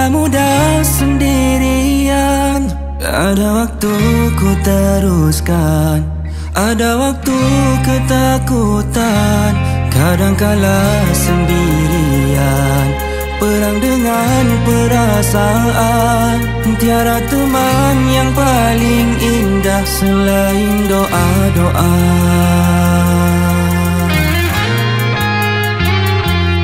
Tidaklah mudah sendirian. Ada waktu ku teruskan, ada waktu ketakutan, kadangkala sendirian, perang dengan perasaan. Tiada teman yang paling indah selain doa-doa.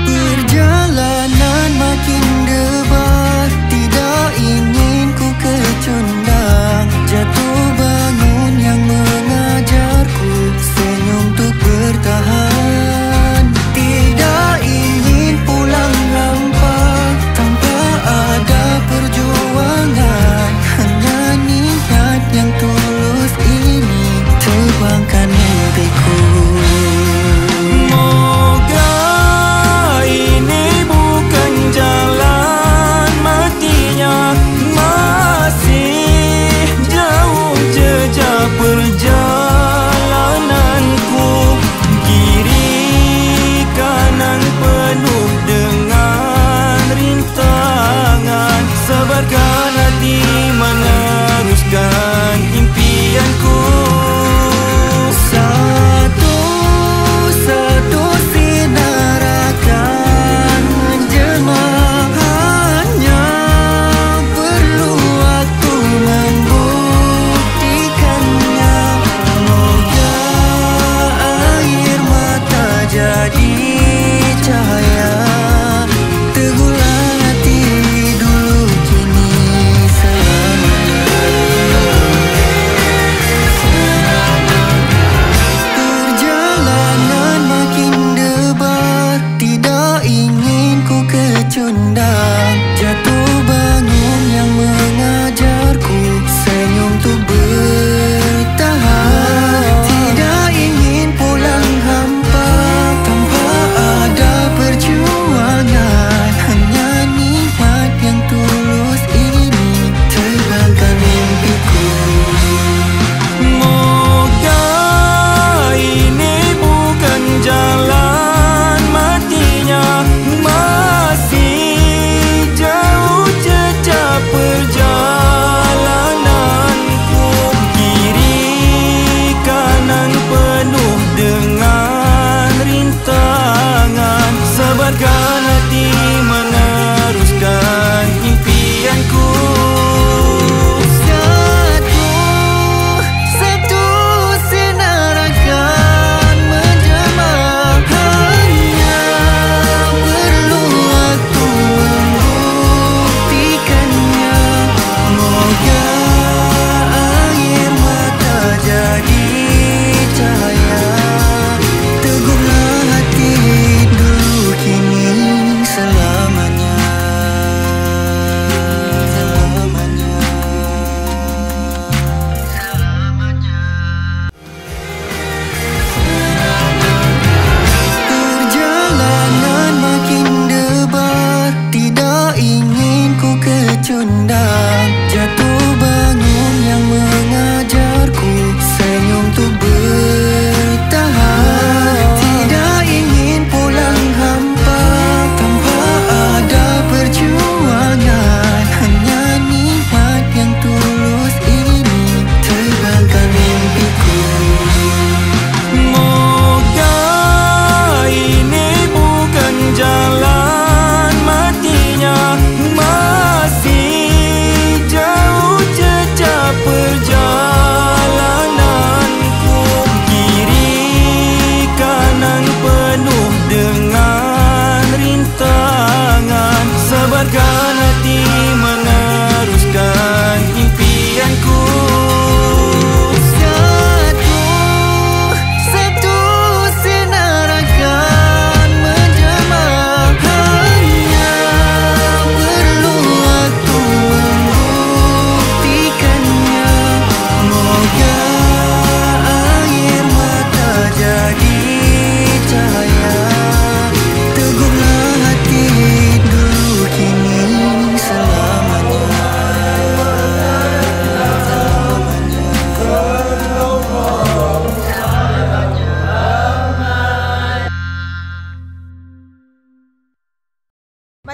Perjalanan makin debar, tidak ingin ku kecundang. Jatuh bangun yang mengajarku senyum untuk bertahan. Tidak ingin pulang hampa tanpa ada perjuangan. Hanya niat yang tulus ini terbangkan mimpiku. Moga ini bukan jalan matinya, masih jauh jejak perjalananku. Kiri kanan penuh dengan rintangan, sabarkan hati meneruskan impianku. Satu-satu sinar akan menjelma, hanya perlu waktu membuktikannya. Moga air mata jadi cahaya, teguhlah hati dulu kini selamanya. Perjalanan makin debar, tidak ingin ku kecundang. Jatuh bangun yang mengajarku senyum untuk bertahan. Tidak ingin pulang hampa tanpa ada perjuangan. Hanya niat yang tulus ini terbangkan mimpiku. Moga ini bukan jalan matinya, masih jauh jejak perjalananku. Kiri kanan penuh dengan rintangan, sabarkan hati meneruskan impianku. Satu sinar akan menjelma, hanya perlu waktu membuktikannya. Moga air mata jadi cahaya, teguhlah hati dulu kini selamanya.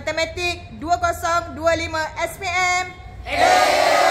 Matematik 2025 SPM.